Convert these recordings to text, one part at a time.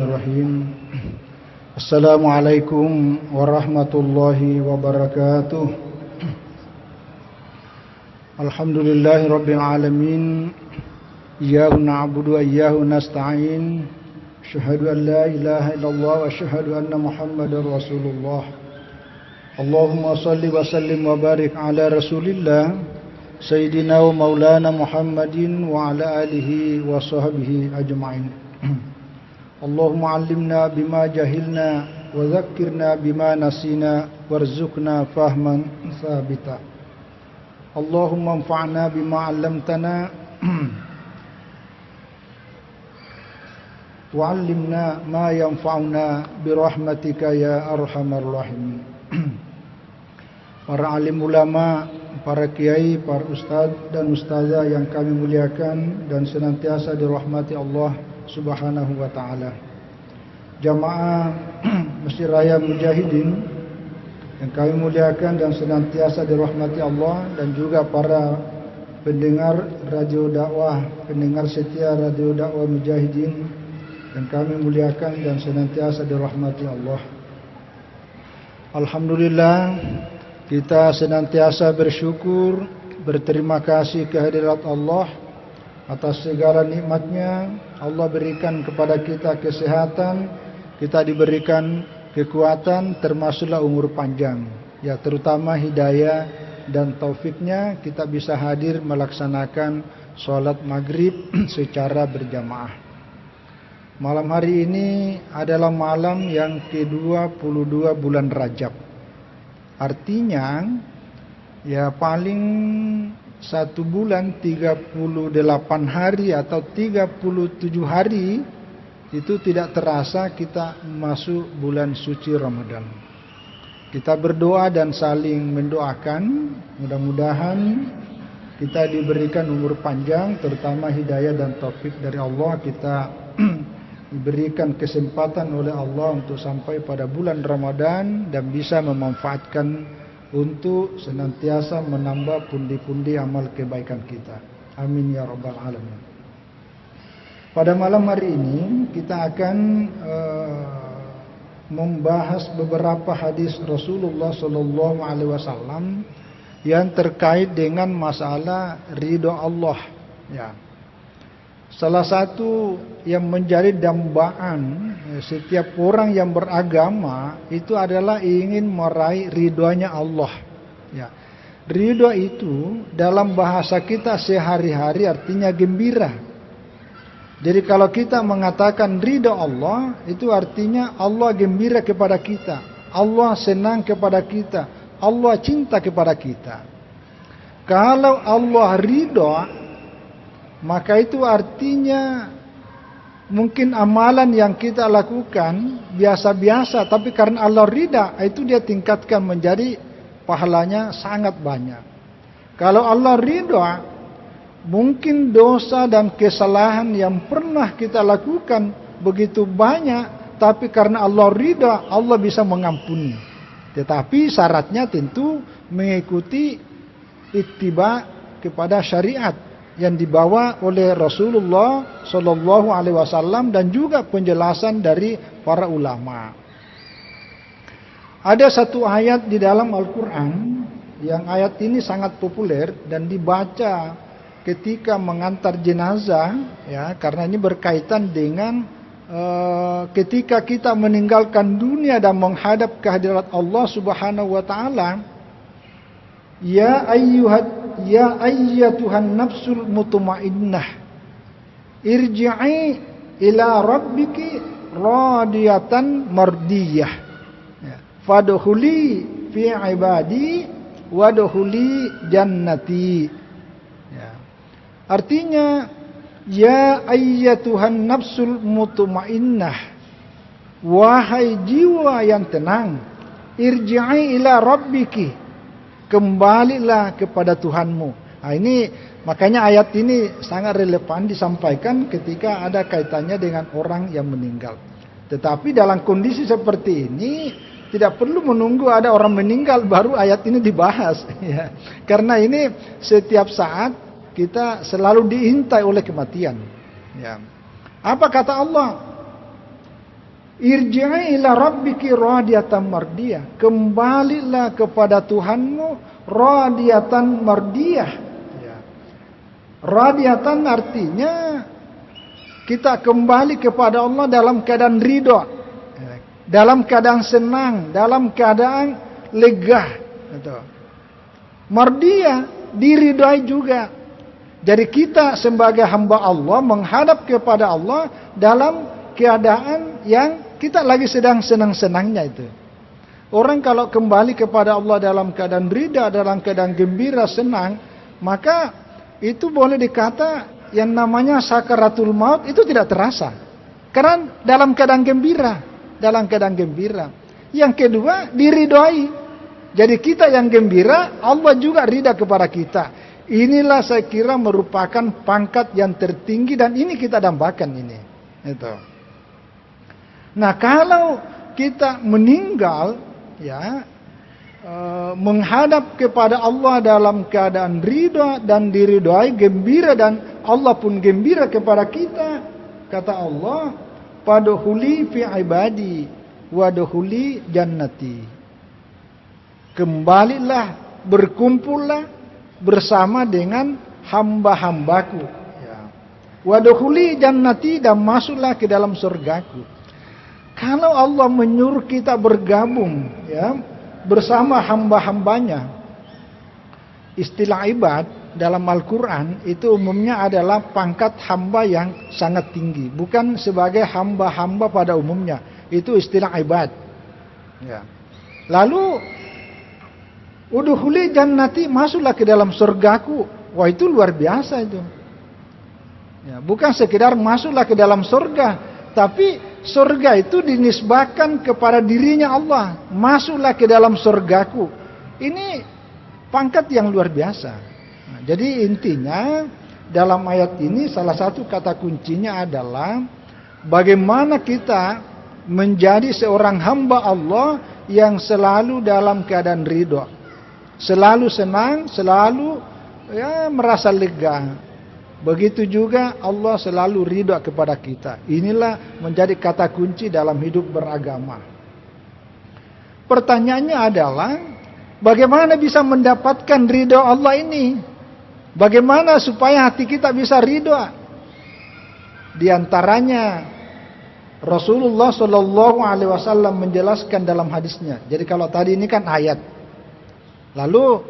Bismillahirrahmanirrahim. Assalamualaikum warahmatullahi wabarakatuh. Alhamdulillahi rabbil alamin. Iyyahu na'budu wa iyyahu nasta'in. Asyhadu an la ilaha illallah wa asyhadu anna Muhammadar Rasulullah. Allahumma shalli wa sallim wa barik ala Rasulillah Sayyidina wa Maulana Muhammadin wa ala alihi wa sahbihi ajma'in. Allahumma allimna bima jahilna wa zakkirna bima nasina warzuqna fahman sabita. Allahumma anfa'na bima 'allamtana wa 'allimna ma yanfa'una birahmatika ya arhamar rahimin. Para alim ulama, para kiai, para ustaz dan ustazah yang kami muliakan dan senantiasa dirahmati Allah Subhanahu wa ta'ala. Jamaah Masjid Raya Mujahidin yang kami muliakan dan senantiasa dirahmati Allah, dan juga para pendengar radio dakwah, pendengar setia radio dakwah Mujahidin yang kami muliakan dan senantiasa dirahmati Allah. Alhamdulillah, kita senantiasa bersyukur, berterima kasih kehadirat Allah atas segala nikmatnya. Allah berikan kepada kita kesehatan, kita diberikan kekuatan, termasuklah umur panjang, ya, terutama hidayah dan taufiknya kita bisa hadir melaksanakan sholat maghrib secara berjamaah. Malam hari ini adalah malam yang ke-22 bulan Rajab. Artinya ya paling 1 bulan 38 hari atau 37 hari itu tidak terasa kita masuk bulan suci Ramadan. Kita berdoa dan saling mendoakan, mudah-mudahan kita diberikan umur panjang, terutama hidayah dan taufik dari Allah. Kita diberikan kesempatan oleh Allah untuk sampai pada bulan Ramadan dan bisa memanfaatkan untuk senantiasa menambah pundi-pundi amal kebaikan kita. Amin ya rabbal alamin. Pada malam hari ini kita akan membahas beberapa hadis Rasulullah sallallahu alaihi wasallam yang terkait dengan masalah ridha Allah, ya. Salah satu yang menjadi dambaan setiap orang yang beragama itu adalah ingin meraih ridhonya Allah, ya. Ridho itu dalam bahasa kita sehari-hari artinya gembira. Jadi kalau kita mengatakan ridho Allah, itu artinya Allah gembira kepada kita, Allah senang kepada kita, Allah cinta kepada kita. Kalau Allah ridho, maka itu artinya mungkin amalan yang kita lakukan biasa-biasa, tapi karena Allah ridha, itu dia tingkatkan menjadi pahalanya sangat banyak. Kalau Allah ridha, mungkin dosa dan kesalahan yang pernah kita lakukan begitu banyak, tapi karena Allah ridha, Allah bisa mengampuni. Tetapi syaratnya tentu mengikuti ittiba kepada syariat yang dibawa oleh Rasulullah Sallallahu Alaihi Wasallam dan juga penjelasan dari para ulama. Ada satu ayat di dalam Al-Quran yang ayat ini sangat populer dan dibaca ketika mengantar jenazah, ya, karena ini berkaitan dengan ketika kita meninggalkan dunia dan menghadap kehadirat Allah Subhanahu Wa Taala. Ya ayyatuhan nafsul mutmainnah irji'i ila rabbiki radiyatan mardiyah, ya. Fadkhuli fi ibadi wadkhuli jannati, ya. Artinya ya ayyatuhan nafsul mutmainnah, wahai jiwa yang tenang, irji'i ila rabbiki, kembalilah kepada Tuhanmu. Nah, ini makanya ayat ini sangat relevan disampaikan ketika ada kaitannya dengan orang yang meninggal. Tetapi dalam kondisi seperti ini tidak perlu menunggu ada orang meninggal baru ayat ini dibahas, ya. Karena ini setiap saat kita selalu diintai oleh kematian, ya. Apa kata Allah? Irji'i ila rabbiki radiyatan mardiyah. Kembalilah kepada Tuhanmu radiyatan mardiyah. Ya. Radiyatan artinya kita kembali kepada Allah dalam keadaan ridha, dalam keadaan senang, dalam keadaan lega. Mardiyah, diridhai juga. Jadi kita sebagai hamba Allah menghadap kepada Allah dalam keadaan yang kita lagi sedang senang-senangnya itu. Orang kalau kembali kepada Allah dalam keadaan ridha, dalam keadaan gembira, senang, maka itu boleh dikata yang namanya sakaratul maut itu tidak terasa. Karena dalam keadaan gembira, dalam keadaan gembira. Yang kedua, diridhai. Jadi kita yang gembira, Allah juga ridha kepada kita. Inilah saya kira merupakan pangkat yang tertinggi dan ini kita dambakan ini. Itu. Nah, kalau kita meninggal ya menghadap kepada Allah dalam keadaan ridha dan diridhai, gembira, dan Allah pun gembira kepada kita, kata Allah, padkhuli fi ibadi wadkhuli jannati. Kembalilah, berkumpullah bersama dengan hamba-hambaku ya. Wadkhuli jannati, dan masuklah ke dalam surgaku. Kalau Allah menyuruh kita bergabung ya bersama hamba-hambanya, istilah ibad dalam Al-Quran itu umumnya adalah pangkat hamba yang sangat tinggi, bukan sebagai hamba-hamba pada umumnya. Itu istilah ibad ya. Lalu udkhuli jannati, masuklah ke dalam surgaku. Wah, itu luar biasa itu ya, bukan sekedar masuklah ke dalam surga, tapi surga itu dinisbahkan kepada dirinya Allah. Masuklah ke dalam surgaku. Ini pangkat yang luar biasa. Nah, jadi intinya dalam ayat ini salah satu kata kuncinya adalah bagaimana kita menjadi seorang hamba Allah yang selalu dalam keadaan ridha, selalu senang, selalu ya merasa lega. Begitu juga Allah selalu ridha kepada kita. Inilah menjadi kata kunci dalam hidup beragama. Pertanyaannya adalah, bagaimana bisa mendapatkan ridha Allah ini? Bagaimana supaya hati kita bisa ridha? Di antaranya Rasulullah Shallallahu Alaihi Wasallam menjelaskan dalam hadisnya. Jadi kalau tadi ini kan ayat, lalu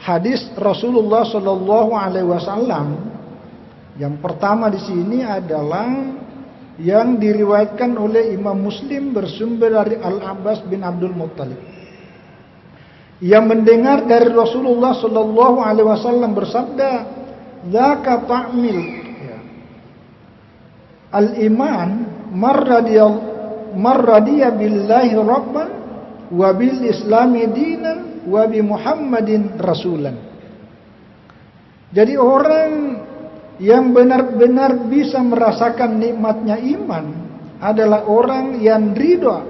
hadis Rasulullah Shallallahu Alaihi Wasallam yang pertama di sini adalah yang diriwayatkan oleh Imam Muslim bersumber dari Al-Abbas bin Abdul Muttalib, yang mendengar dari Rasulullah Sallallahu Alaihi Wasallam bersabda, "Zaka ta'mil al-iman marradiya billahi rabban wa bil islami dinan wa bi Muhammadin rasulan." Jadi orang yang benar-benar bisa merasakan nikmatnya iman adalah orang yang ridha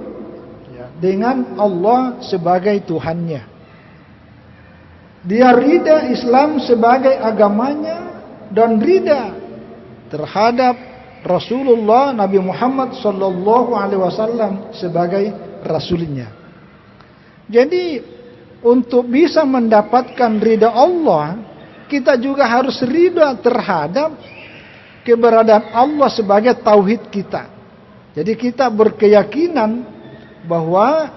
dengan Allah sebagai Tuhannya. Dia ridha Islam sebagai agamanya dan ridha terhadap Rasulullah Nabi Muhammad Sallallahu Alaihi Wasallam sebagai Rasulnya. Jadi untuk bisa mendapatkan ridha Allah, kita juga harus ridha terhadap keberadaan Allah sebagai tauhid kita. Jadi kita berkeyakinan bahwa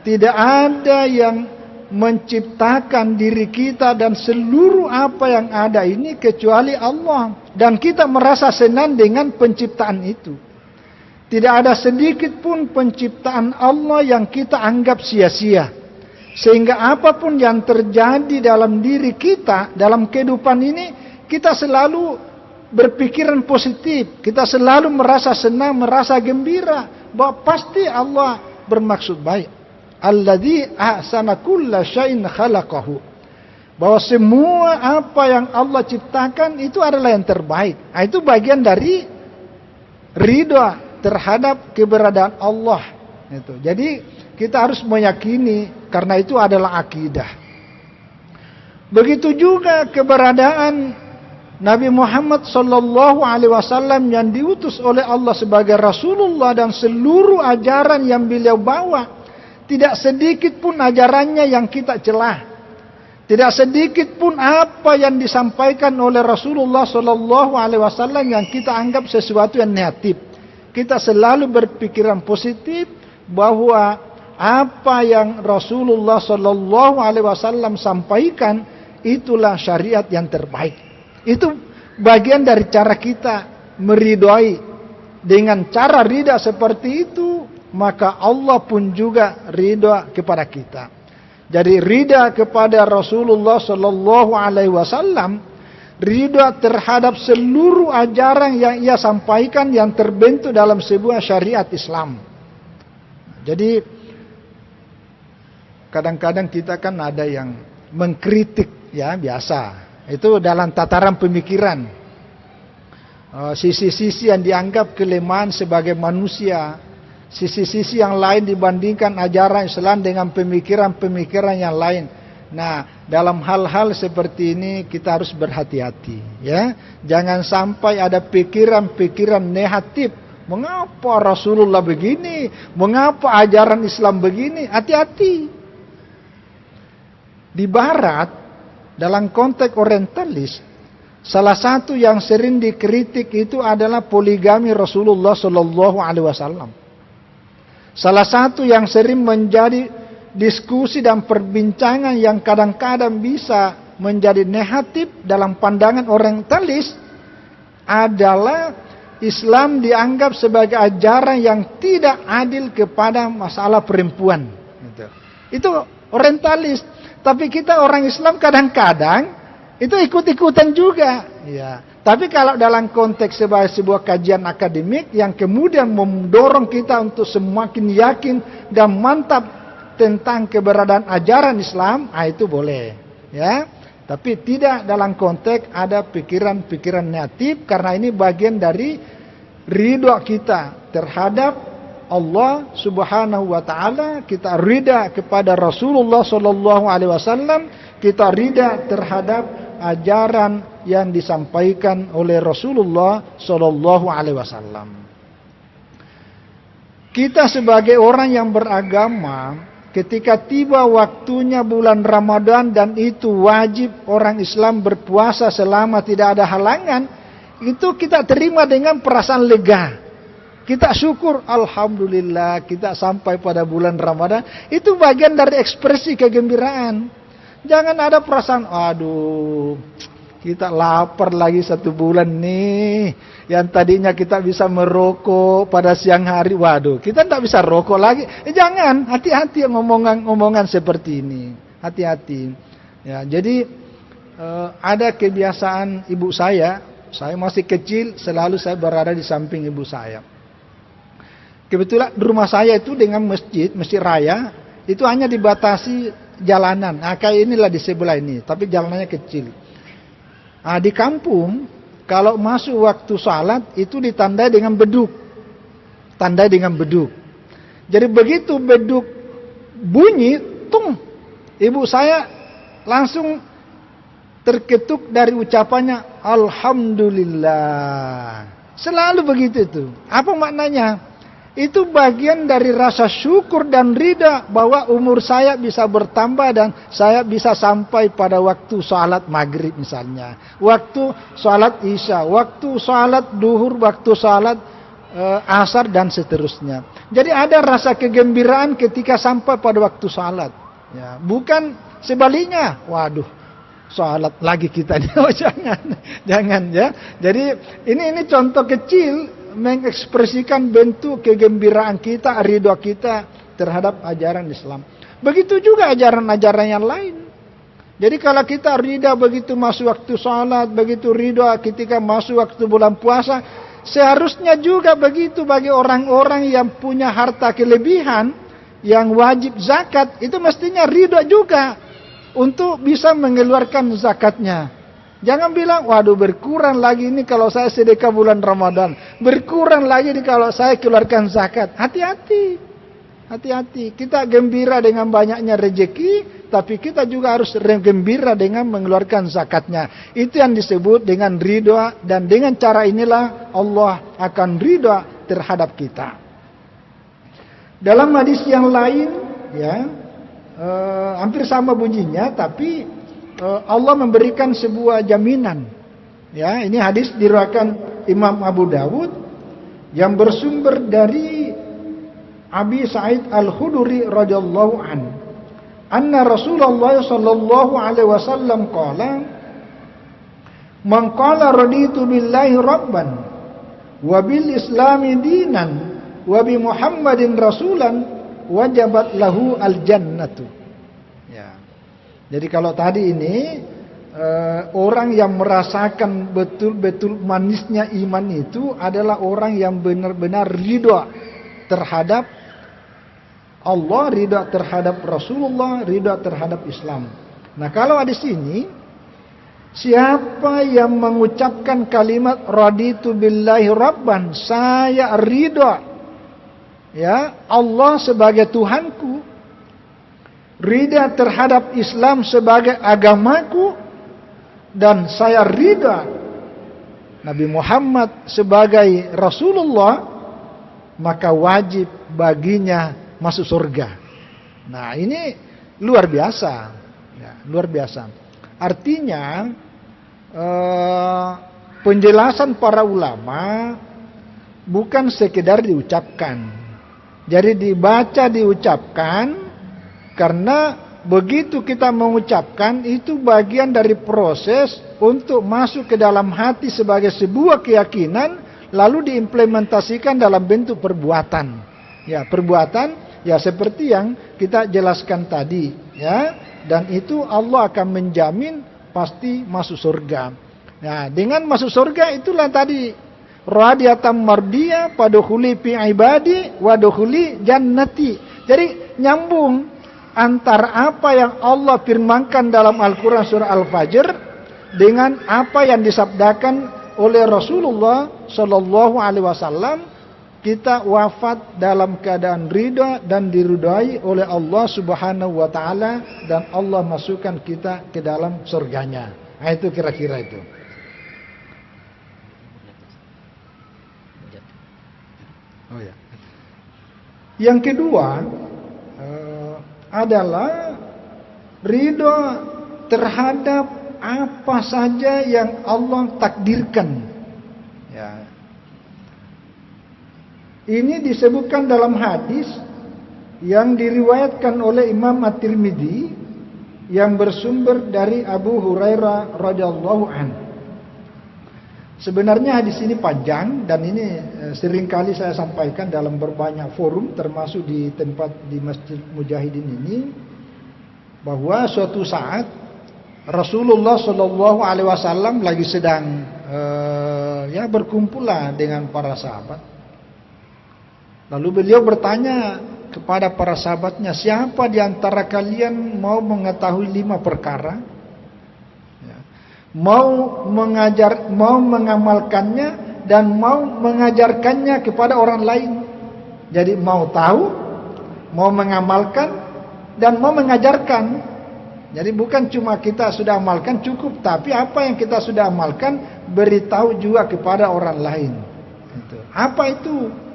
tidak ada yang menciptakan diri kita dan seluruh apa yang ada ini kecuali Allah. Dan kita merasa senang dengan penciptaan itu. Tidak ada sedikit pun penciptaan Allah yang kita anggap sia-sia. Sehingga apapun yang terjadi dalam diri kita, dalam kehidupan ini, kita selalu berpikiran positif. Kita selalu merasa senang, merasa gembira, bahwa pasti Allah bermaksud baik. Alladzi ahsana kulla syai'in khalaqahu. Bahwa semua apa yang Allah ciptakan itu adalah yang terbaik. Nah, itu bagian dari ridha terhadap keberadaan Allah. Itu. Jadi kita harus meyakini, karena itu adalah akidah. Begitu juga keberadaan Nabi Muhammad sallallahu alaihi wasallam yang diutus oleh Allah sebagai Rasulullah, dan seluruh ajaran yang beliau bawa, tidak sedikit pun ajarannya yang kita celah. Tidak sedikit pun apa yang disampaikan oleh Rasulullah sallallahu alaihi wasallam yang kita anggap sesuatu yang negatif. Kita selalu berpikiran positif bahwa apa yang Rasulullah sallallahu alaihi wasallam sampaikan itulah syariat yang terbaik. Itu bagian dari cara kita meridhai. Dengan cara ridha seperti itu, maka Allah pun juga ridha kepada kita. Jadi ridha kepada Rasulullah sallallahu alaihi wasallam, ridha terhadap seluruh ajaran yang ia sampaikan yang terbentuk dalam sebuah syariat Islam. Jadi kadang-kadang kita kan ada yang mengkritik, ya biasa. Itu dalam tataran pemikiran. Sisi-sisi yang dianggap kelemahan sebagai manusia, sisi-sisi yang lain dibandingkan ajaran Islam dengan pemikiran-pemikiran yang lain. Nah, dalam hal-hal seperti ini kita harus berhati-hati, ya. Jangan sampai ada pikiran-pikiran negatif. Mengapa Rasulullah begini? Mengapa ajaran Islam begini? Hati-hati. Di Barat, dalam konteks orientalis, salah satu yang sering dikritik itu adalah poligami Rasulullah sallallahu alaihi wasallam. Salah satu yang sering menjadi diskusi dan perbincangan yang kadang-kadang bisa menjadi negatif dalam pandangan orientalis adalah Islam dianggap sebagai ajaran yang tidak adil kepada masalah perempuan. Itu orientalis. Tapi kita orang Islam kadang-kadang itu ikut-ikutan juga. Ya. Tapi kalau dalam konteks sebagai sebuah kajian akademik yang kemudian mendorong kita untuk semakin yakin dan mantap tentang keberadaan ajaran Islam, itu boleh. Ya. Tapi tidak dalam konteks ada pikiran-pikiran negatif, karena ini bagian dari ridha kita terhadap Allah subhanahu wa ta'ala. Kita ridha kepada Rasulullah sallallahu alaihi wasallam. Kita ridha terhadap ajaran yang disampaikan oleh Rasulullah sallallahu alaihi wasallam. Kita sebagai orang yang beragama, ketika tiba waktunya bulan Ramadan dan itu wajib orang Islam berpuasa selama tidak ada halangan, itu kita terima dengan perasaan lega. Kita syukur, alhamdulillah kita sampai pada bulan Ramadan. Itu bagian dari ekspresi kegembiraan. Jangan ada perasaan, aduh, kita lapar lagi 1 bulan nih. Yang tadinya kita bisa merokok pada siang hari, waduh, kita tidak bisa rokok lagi. Jangan, hati-hati ngomongan seperti ini. Hati-hati. Ya, jadi ada kebiasaan ibu saya masih kecil, selalu saya berada di samping ibu saya. Kebetulan di rumah saya itu dengan masjid raya, itu hanya dibatasi jalanan. Nah, kayak inilah di sebelah ini, tapi jalanannya kecil. Nah, di kampung, kalau masuk waktu salat, itu ditandai dengan beduk. Tandai dengan beduk. Jadi begitu beduk bunyi, tung, ibu saya langsung terketuk dari ucapannya, alhamdulillah. Selalu begitu itu. Apa maknanya? Itu bagian dari rasa syukur dan ridha bahwa umur saya bisa bertambah dan saya bisa sampai pada waktu salat maghrib misalnya, waktu salat isya, waktu salat duhur, waktu salat asar dan seterusnya. Jadi ada rasa kegembiraan ketika sampai pada waktu salat. Ya, bukan sebaliknya. Waduh, salat lagi kita. Oh, jangan ya. Jadi ini contoh kecil mengekspresikan bentuk kegembiraan kita, ridha kita terhadap ajaran Islam. Begitu juga ajaran-ajaran yang lain. Jadi kalau kita ridha begitu masuk waktu salat, begitu ridha ketika masuk waktu bulan puasa, seharusnya juga begitu bagi orang-orang yang punya harta kelebihan, yang wajib zakat, itu mestinya ridha juga untuk bisa mengeluarkan zakatnya. Jangan bilang, waduh berkurang lagi ini kalau saya sedekah bulan Ramadan. Berkurang lagi ini kalau saya keluarkan zakat. Hati-hati. Hati-hati. Kita gembira dengan banyaknya rezeki. tapi kita juga harus gembira dengan mengeluarkan zakatnya. Itu yang disebut dengan ridho, dan dengan cara inilah Allah akan ridho terhadap kita. Dalam hadis yang lain, ya, hampir sama bunyinya, tapi Allah memberikan sebuah jaminan. Ya, ini hadis diriwayatkan Imam Abu Dawud yang bersumber dari Abi Sa'id Al-Khudri radhiyallahu an. Anna Rasulullah sallallahu alaihi wasallam qala, "Man qala raditu billahi rabban wa bil islami dinan wa bi Muhammadin rasulan wajabat lahu al-jannatu." Ya. Jadi kalau tadi ini orang yang merasakan betul-betul manisnya iman itu adalah orang yang benar-benar ridho terhadap Allah, ridho terhadap Rasulullah, ridho terhadap Islam. Nah, kalau di sini siapa yang mengucapkan kalimat raditu billahi rabban, saya ridho, ya, Allah sebagai Tuhanku, ridha terhadap Islam sebagai agamaku, dan saya ridha Nabi Muhammad sebagai Rasulullah, maka wajib baginya masuk surga. Nah, ini luar biasa, ya, luar biasa. Artinya penjelasan para ulama bukan sekedar diucapkan. Jadi dibaca, diucapkan, karena begitu kita mengucapkan itu bagian dari proses untuk masuk ke dalam hati sebagai sebuah keyakinan, lalu diimplementasikan dalam bentuk perbuatan. Ya, perbuatan ya seperti yang kita jelaskan tadi, ya, dan itu Allah akan menjamin pasti masuk surga. Nah, dengan masuk surga itulah tadi radiyatan mardiyah padkhuli fi ibadi wadkhuli jannati. Jadi nyambung antara apa yang Allah firmankan dalam Al-Quran surah Al-Fajr dengan apa yang disabdakan oleh Rasulullah Sallallahu Alaihi Wasallam. Kita wafat dalam keadaan ridha dan diridhai oleh Allah Subhanahu Wa Taala, dan Allah masukkan kita ke dalam surganya. Nah, itu kira-kira itu. Oh ya. Yang kedua adalah ridho terhadap apa saja yang Allah takdirkan. Ya. Ini disebutkan dalam hadis yang diriwayatkan oleh Imam At-Tirmidzi yang bersumber dari Abu Hurairah radhiyallahu anhu. Sebenarnya hadis ini panjang, dan ini seringkali saya sampaikan dalam berbanyak forum, termasuk di tempat di Masjid Mujahidin ini, bahwa suatu saat Rasulullah Shallallahu Alaihi Wasallam lagi sedang berkumpul dengan para sahabat. Lalu beliau bertanya kepada para sahabatnya, siapa di antara kalian mau mengetahui 5 perkara? Mau mengamalkannya dan mau mengajarkannya kepada orang lain. Jadi mau tahu, mau mengamalkan, dan mau mengajarkan. Jadi bukan cuma kita sudah amalkan cukup, tapi apa yang kita sudah amalkan beritahu juga kepada orang lain. Apa itu?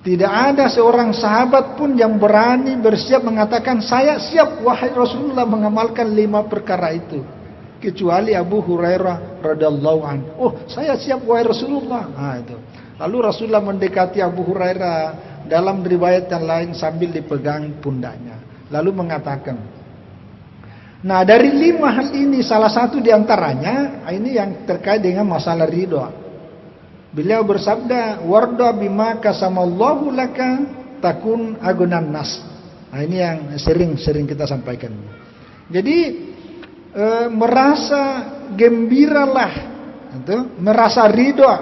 Tidak ada seorang sahabat pun yang berani bersiap mengatakan, saya siap wahai Rasulullah mengamalkan 5 perkara itu, kecuali Abu Hurairah radhiyallahu anhu. Oh, saya siap wahai Rasulullah. Nah, itu. Lalu Rasulullah mendekati Abu Hurairah dalam riwayat yang lain sambil dipegang pundaknya, lalu mengatakan, nah, dari 5 hal ini salah satu diantaranya ini yang terkait dengan masalah ridho. Beliau bersabda, warda bima kasamallahu laka takun agunan nas. Nah, ini yang sering kita sampaikan. Jadi merasa gembiralah, itu merasa ridho.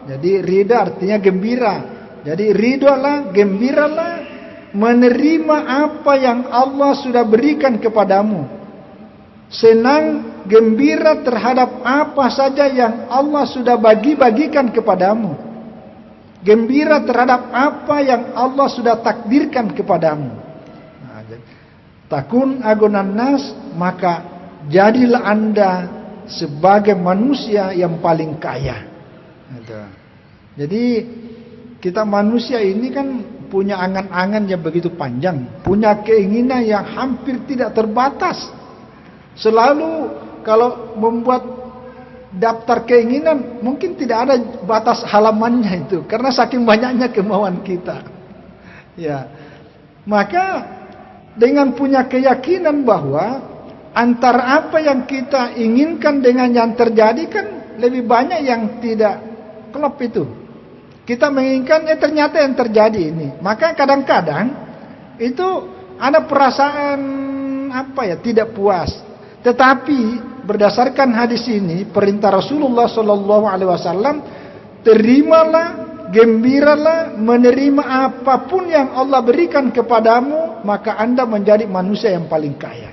Jadi ridho artinya gembira. Jadi ridholah, gembiralah menerima apa yang Allah sudah berikan kepadamu. Senang, gembira terhadap apa saja yang Allah sudah bagi-bagikan kepadamu. Gembira terhadap apa yang Allah sudah takdirkan kepadamu. Nah, Takun agunan nas, maka jadilah Anda sebagai manusia yang paling kaya. Gitu. Jadi kita manusia ini kan punya angan-angan yang begitu panjang, punya keinginan yang hampir tidak terbatas. Selalu kalau membuat daftar keinginan mungkin tidak ada batas halamannya itu, karena saking banyaknya kemauan kita. Ya. Maka dengan punya keyakinan bahwa antara apa yang kita inginkan dengan yang terjadi kan lebih banyak yang tidak klop itu. Kita menginginkan ternyata yang terjadi ini. Maka kadang-kadang itu ada perasaan tidak puas. Tetapi berdasarkan hadis ini, perintah Rasulullah SAW, terimalah, gembiralah, menerima apapun yang Allah berikan kepadamu, maka Anda menjadi manusia yang paling kaya.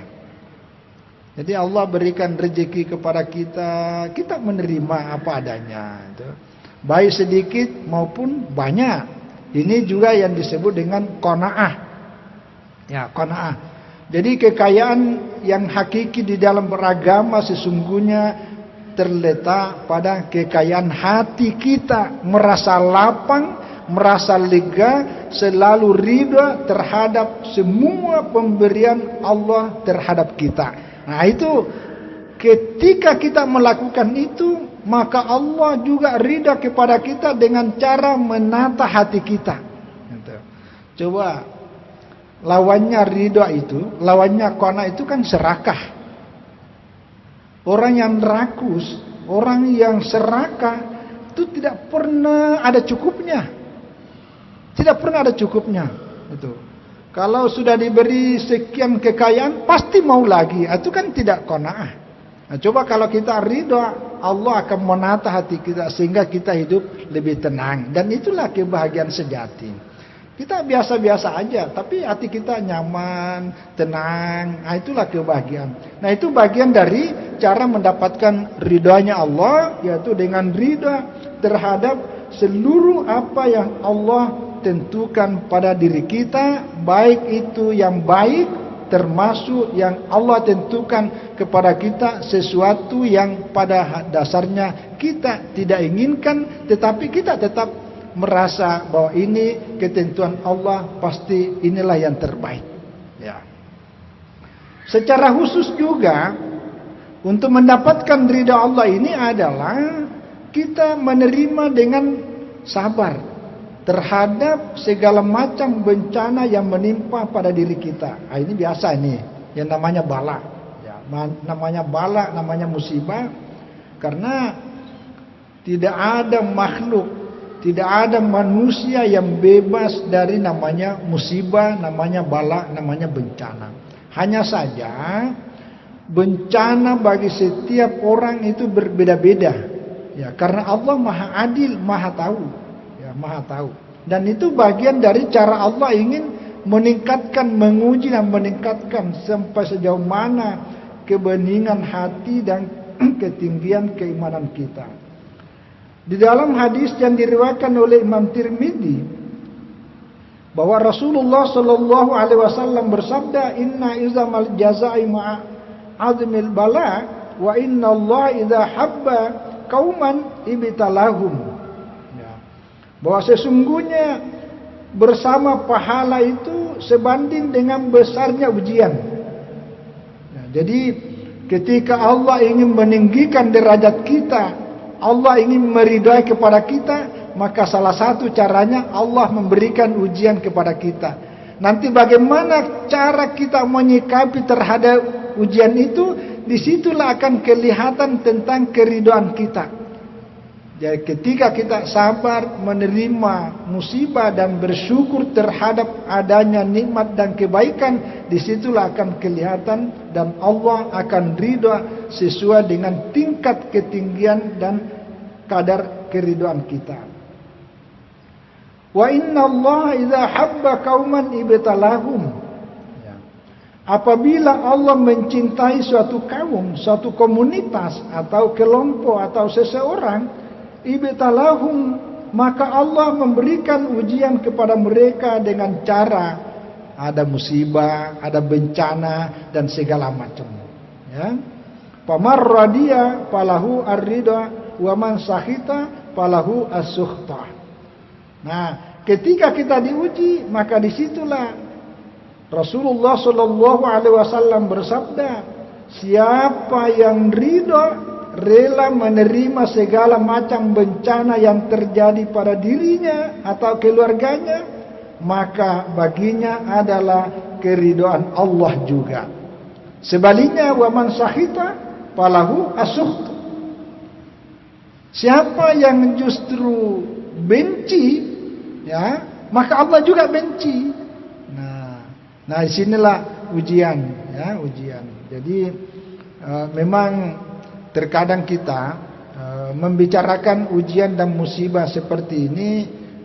Jadi Allah berikan rezeki kepada kita, kita menerima apa adanya. Baik sedikit maupun banyak. Ini juga yang disebut dengan qanaah. Ya, qanaah. Jadi kekayaan yang hakiki di dalam beragama sesungguhnya terletak pada kekayaan hati kita, merasa lapang, merasa lega, selalu ridha terhadap semua pemberian Allah terhadap kita. Nah, itu ketika kita melakukan itu, maka Allah juga ridha kepada kita dengan cara menata hati kita. Coba lawannya ridha itu, lawannya qana itu kan serakah. Orang yang rakus, orang yang serakah itu tidak pernah ada cukupnya. Tidak pernah ada cukupnya. Itu. Kalau sudah diberi sekian kekayaan, pasti mau lagi. Itu kan tidak qanaah. Nah, coba kalau kita ridha, Allah akan menata hati kita sehingga kita hidup lebih tenang. Dan itulah kebahagiaan sejati. Kita biasa-biasa aja, tapi hati kita nyaman, tenang. Nah, itulah kebahagiaan. Nah, itu bagian dari cara mendapatkan ridhanya Allah, yaitu dengan ridha terhadap seluruh apa yang Allah tentukan pada diri kita, baik itu yang baik, termasuk yang Allah tentukan kepada kita sesuatu yang pada dasarnya kita tidak inginkan, tetapi kita tetap merasa bahwa ini ketentuan Allah, pasti inilah yang terbaik. Ya. Secara khusus juga untuk mendapatkan ridha Allah ini adalah kita menerima dengan sabar terhadap segala macam bencana yang menimpa pada diri kita. Nah, ini biasa ini, yang namanya bala. Ya, namanya bala, namanya musibah, karena tidak ada makhluk, tidak ada manusia yang bebas dari namanya musibah, namanya bala, namanya bencana. Hanya saja bencana bagi setiap orang itu berbeda-beda. Ya, karena Allah Maha Adil, Maha Tahu. Maha tahu. Dan itu bagian dari cara Allah ingin meningkatkan, menguji dan meningkatkan sampai sejauh mana kebeningan hati dan ketinggian keimanan kita. Di dalam hadis yang diriwayatkan oleh Imam Tirmidzi bahwa Rasulullah sallallahu alaihi wasallam bersabda, "Inna izamal jazaa'i ma'a 'azmil bala wa inna Allah idza habba qauman ibtalahum." Bahwa sesungguhnya bersama pahala itu sebanding dengan besarnya ujian. Jadi ketika Allah ingin meninggikan derajat kita, Allah ingin meridai kepada kita, maka salah satu caranya Allah memberikan ujian kepada kita. Nanti bagaimana cara kita menyikapi terhadap ujian itu, disitulah akan kelihatan tentang keridhaan kita. Jadi ketika kita sabar menerima musibah dan bersyukur terhadap adanya nikmat dan kebaikan, disitulah akan kelihatan dan Allah akan ridha sesuai dengan tingkat ketinggian dan kadar keridhaan kita. Wa inna Allah idza habba qauman ibtalahum. Apabila Allah mencintai suatu kaum, suatu komunitas atau kelompok atau seseorang, ibtalahum, maka Allah memberikan ujian kepada mereka dengan cara ada musibah, ada bencana dan segala macam. Ya. Pamar radiya falahu ar-ridha wa man sakhita falahu as-sukhta. Nah, ketika kita diuji, maka disitulah Rasulullah Shallallahu Alaihi Wasallam bersabda, siapa yang ridho, rela menerima segala macam bencana yang terjadi pada dirinya atau keluarganya, maka baginya adalah keridhaan Allah juga. Sebaliknya, wa man sakhita falahu as-sukht. Siapa yang justru benci, ya, maka Allah juga benci. Nah, disinilah ujian, ya, ujian. Jadi memang terkadang kita membicarakan ujian dan musibah seperti ini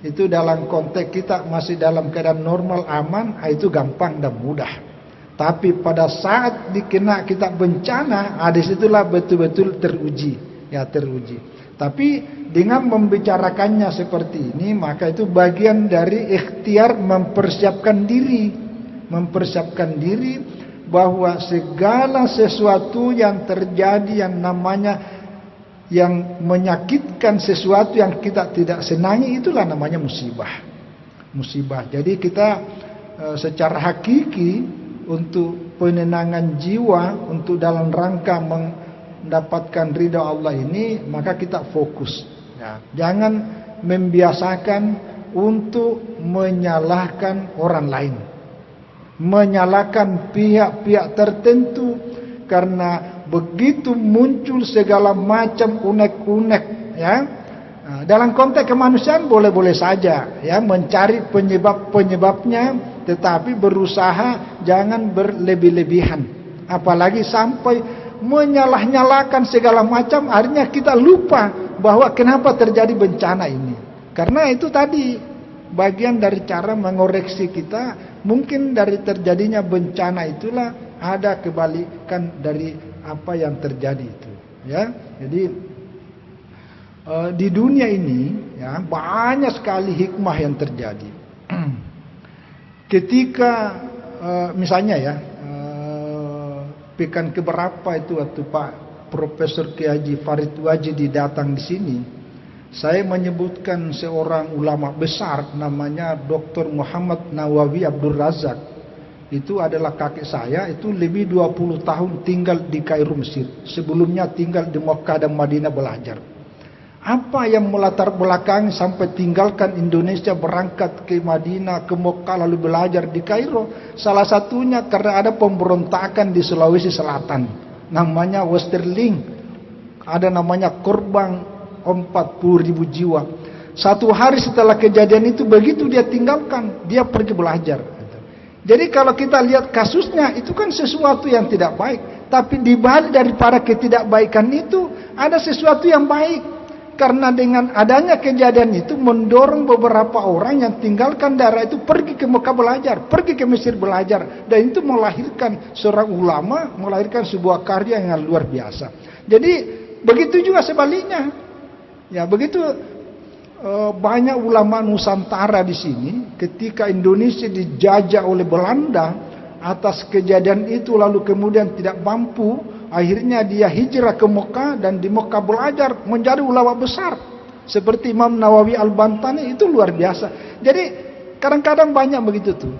itu dalam konteks kita masih dalam keadaan normal, aman, itu gampang dan mudah. Tapi pada saat dikena kita bencana, disitulah betul-betul teruji, ya, teruji. Tapi dengan membicarakannya seperti ini, maka itu bagian dari ikhtiar mempersiapkan diri bahwa segala sesuatu yang terjadi yang namanya yang menyakitkan, sesuatu yang kita tidak senangi, itulah namanya musibah. Jadi kita secara hakiki untuk penenangan jiwa, untuk dalam rangka mendapatkan ridha Allah ini, maka kita fokus, ya. Jangan membiasakan untuk menyalahkan orang lain, menyalahkan pihak-pihak tertentu, karena begitu muncul segala macam unek-unek, ya. Nah, dalam konteks kemanusiaan boleh-boleh saja, ya, mencari penyebabnya, tetapi berusaha jangan berlebih-lebihan, apalagi sampai menyalah-nyalakan segala macam. Akhirnya kita lupa bahwa kenapa terjadi bencana ini, karena itu tadi bagian dari cara mengoreksi kita. Mungkin dari terjadinya bencana itulah ada kebalikan dari apa yang terjadi itu, ya. Jadi di dunia ini, ya, banyak sekali hikmah yang terjadi. Ketika misalnya, ya, pekan keberapa itu waktu Pak Profesor Kiai Haji Farid Wajidi datang di sini, saya menyebutkan seorang ulama besar namanya Dr. Muhammad Nawawi Abdul Razak. Itu adalah kakek saya, itu lebih 20 tahun tinggal di Kairo, Mesir. Sebelumnya tinggal di Mekah dan Madinah belajar. Apa yang melatar belakangi sampai tinggalkan Indonesia, berangkat ke Madinah, ke Mekah, lalu belajar di Kairo? Salah satunya karena ada pemberontakan di Sulawesi Selatan, namanya Westerling. Ada namanya korban 40.000 jiwa. Satu hari setelah kejadian itu, begitu dia tinggalkan, dia pergi belajar. Jadi kalau kita lihat kasusnya, itu kan sesuatu yang tidak baik. Tapi di balik daripada ketidakbaikan itu, ada sesuatu yang baik. Karena dengan adanya kejadian itu, mendorong beberapa orang yang tinggalkan daerah itu pergi ke Mekah belajar, pergi ke Mesir belajar. Dan itu melahirkan seorang ulama, melahirkan sebuah karya yang luar biasa. Jadi begitu juga sebaliknya. Ya, begitu banyak ulama Nusantara di sini, ketika Indonesia dijajah oleh Belanda, atas kejadian itu lalu kemudian tidak mampu, akhirnya dia hijrah ke Mekah dan di Mekah belajar menjadi ulama besar seperti Imam Nawawi Al-Bantani. Itu luar biasa. Jadi kadang-kadang banyak begitu tuh.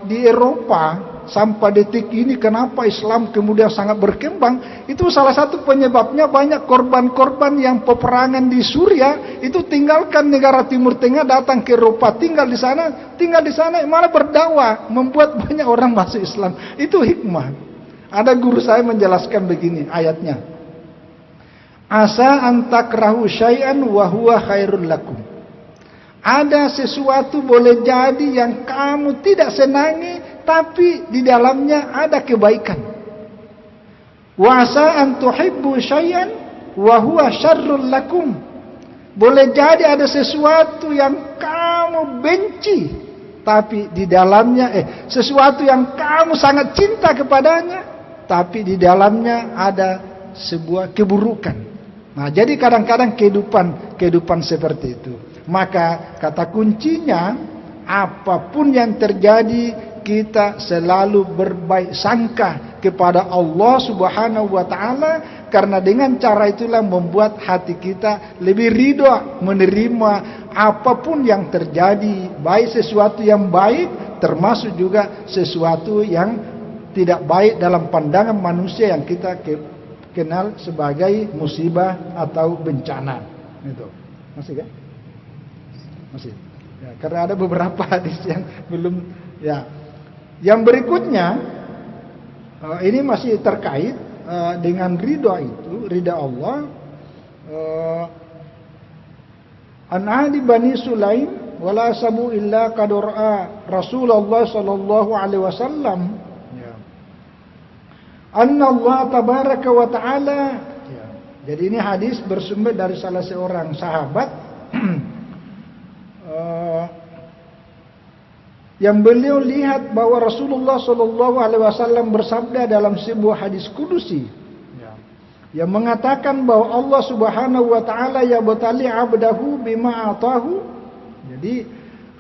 Di Eropa sampai detik ini kenapa Islam kemudian sangat berkembang, itu salah satu penyebabnya banyak korban-korban yang peperangan di Suriah itu tinggalkan negara Timur Tengah, datang ke Eropa, tinggal di sana malah berdakwah, membuat banyak orang masuk Islam. Itu hikmah. Ada guru saya menjelaskan begini ayatnya, asa antakrahu syai'an wa huwa khairul lakum. Ada sesuatu boleh jadi yang kamu tidak senangi, tapi di dalamnya ada kebaikan. Wa asa an tuhibbu syai'an wa huwa syarrul lakum. Boleh jadi ada sesuatu yang kamu benci, tapi di dalamnya sesuatu yang kamu sangat cinta kepadanya, tapi di dalamnya ada sebuah keburukan. Nah, jadi kadang-kadang kehidupan seperti itu. Maka kata kuncinya apapun yang terjadi kita selalu berbaik sangka kepada Allah Subhanahu wa taala, karena dengan cara itulah membuat hati kita lebih ridha menerima apapun yang terjadi, baik sesuatu yang baik termasuk juga sesuatu yang tidak baik dalam pandangan manusia yang kita kenal sebagai musibah atau bencana. Itu. Masih kan? Masih. Ya, karena ada beberapa hadis yang belum ya. Yang berikutnya ini masih terkait dengan ridha itu, ridha Allah. An ahli Bani Sulaim wala sabu illa qad ra'a Rasulullah sallallahu alaihi wasallam. Ya. Anna Allah tabaraka wa taala. Ya. Jadi ini hadis bersumber dari salah seorang sahabat yang beliau lihat bahwa Rasulullah sallallahu alaihi wasallam bersabda dalam sebuah hadis kudusi, ya, yang mengatakan bahwa Allah Subhanahu wa taala yabtali 'abdahu bima atahu. Jadi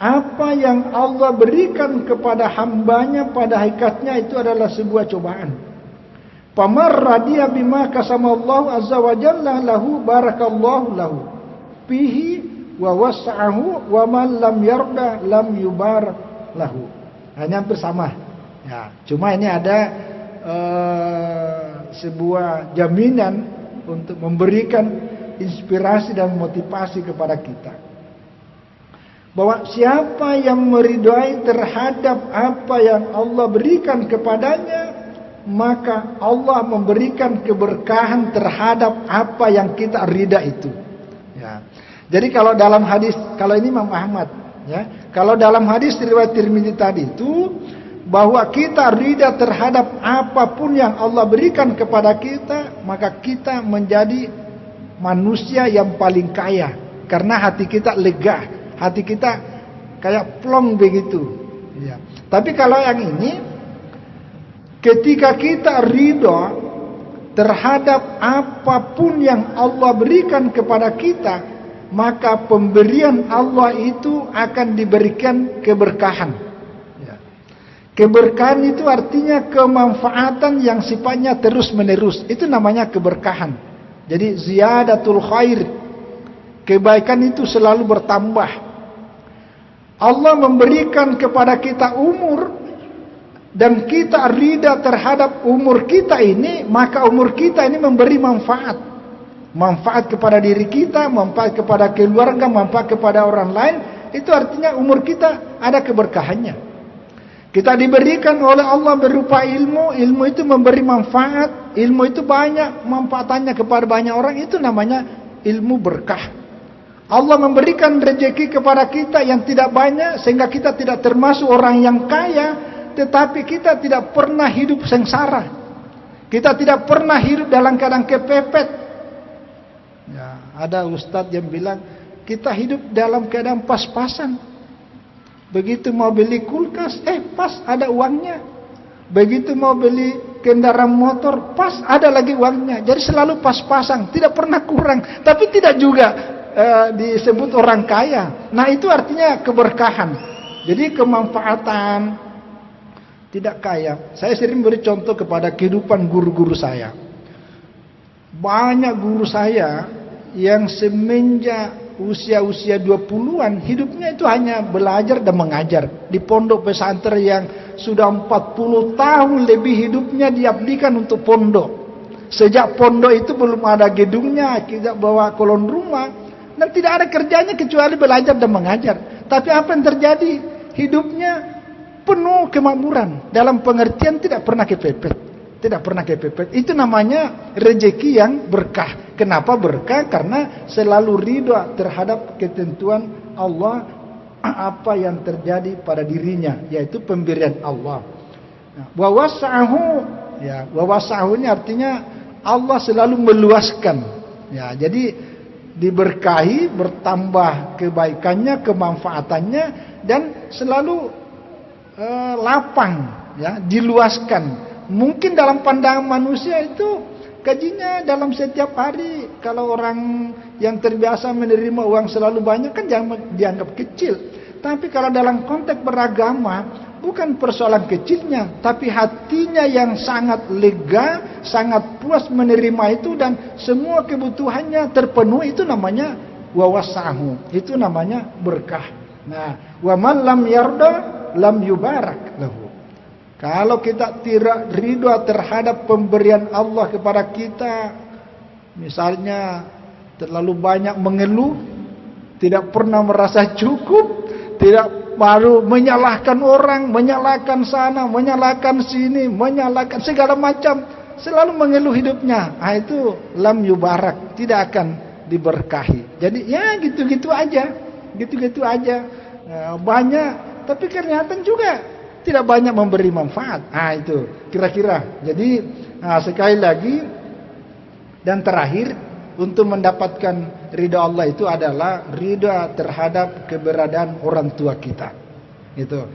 apa yang Allah berikan kepada hambanya pada hakikatnya itu adalah sebuah cobaan. Pamar radiya bima kasamallahu azza wa jalla lahu barakallahu lahu fihi wa was'ahu wa man lam yarda lam yubarak lahu. Hanya hampir sama. Ya, cuma ini ada sebuah jaminan untuk memberikan inspirasi dan motivasi kepada kita. Bahwa siapa yang meridai terhadap apa yang Allah berikan kepadanya, maka Allah memberikan keberkahan terhadap apa yang kita ridha itu. Ya. Jadi kalau dalam hadis, kalau ini Imam Ahmad, ya, kalau dalam hadis riwayat Tirmidzi tadi itu bahwa kita ridha terhadap apapun yang Allah berikan kepada kita, maka kita menjadi manusia yang paling kaya karena hati kita lega, hati kita kayak plong begitu. Ya. Tapi kalau yang ini, ketika kita ridha terhadap apapun yang Allah berikan kepada kita, maka pemberian Allah itu akan diberikan keberkahan. Ya. Keberkahan itu artinya kemanfaatan yang sifatnya terus menerus. Itu namanya keberkahan. Jadi ziyadatul khair, kebaikan itu selalu bertambah. Allah memberikan kepada kita umur, dan kita ridha terhadap umur kita ini, maka umur kita ini memberi manfaat. Manfaat kepada diri kita, manfaat kepada keluarga, manfaat kepada orang lain. Itu artinya umur kita ada keberkahannya. Kita diberikan oleh Allah berupa ilmu. Ilmu itu memberi manfaat. Ilmu itu banyak manfaatannya kepada banyak orang. Itu namanya ilmu berkah. Allah memberikan rezeki kepada kita yang tidak banyak, sehingga kita tidak termasuk orang yang kaya, tetapi kita tidak pernah hidup sengsara. Kita tidak pernah hidup dalam keadaan kepepet. Ya, ada ustadz yang bilang kita hidup dalam keadaan pas-pasan. Begitu mau beli kulkas, pas ada uangnya. Begitu mau beli kendaraan motor, pas ada lagi uangnya. Jadi selalu pas-pasan, tidak pernah kurang. Tapi tidak juga disebut orang kaya. Nah itu artinya keberkahan. Jadi kemanfaatan, tidak kaya. Saya sering beri contoh kepada kehidupan guru-guru saya. Banyak guru saya yang semenjak usia-usia 20-an hidupnya itu hanya belajar dan mengajar di pondok pesantren yang sudah 40 tahun lebih hidupnya diabdikan untuk pondok. Sejak pondok itu belum ada gedungnya, kita bawa kolon rumah dan tidak ada kerjanya kecuali belajar dan mengajar. Tapi apa yang terjadi? Hidupnya penuh kemakmuran, dalam pengertian tidak pernah kepepet. Tidak pernah kepepet. Itu namanya rezeki yang berkah. Kenapa berkah? Karena selalu ridha terhadap ketentuan Allah, apa yang terjadi pada dirinya, yaitu pemberian Allah. Wa wasa'ahu, ya, wa wasa'ahu ini artinya Allah selalu meluaskan. Ya, jadi diberkahi, bertambah kebaikannya, kemanfaatannya, dan selalu lapang, ya, diluaskan. Mungkin dalam pandangan manusia itu gajinya dalam setiap hari, kalau orang yang terbiasa menerima uang selalu banyak kan jangan dianggap kecil. Tapi kalau dalam konteks beragama, bukan persoalan kecilnya, tapi hatinya yang sangat lega, sangat puas menerima itu, dan semua kebutuhannya terpenuhi, itu namanya wawasahu, itu namanya berkah. Nah, wa man lam yarda lam yubarak lahu. Kalau kita tidak ridha terhadap pemberian Allah kepada kita, misalnya terlalu banyak mengeluh, tidak pernah merasa cukup, tidak baru menyalahkan orang, menyalahkan sana, menyalahkan sini, menyalahkan segala macam, selalu mengeluh hidupnya, itu lam yubarak, tidak akan diberkahi. Jadi ya gitu-gitu aja, gitu-gitu aja. Banyak, tapi kelihatan juga tidak banyak memberi manfaat. Itu kira-kira. Jadi sekali lagi dan terakhir, untuk mendapatkan ridha Allah itu adalah ridha terhadap keberadaan orang tua kita. Itu.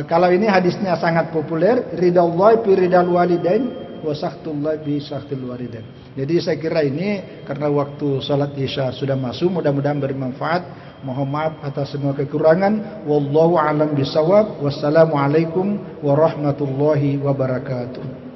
Kalau ini hadisnya sangat populer, ridha Allah bi ridal walidain wa sakhtullah bi sakhtil walidain. Jadi saya kira ini karena waktu salat Isya sudah masuk, mudah-mudahan bermanfaat. Mohon maaf atas semua kekurangan. Wallahu a'lam bishawab. Wassalamualaikum warahmatullahi wabarakatuh.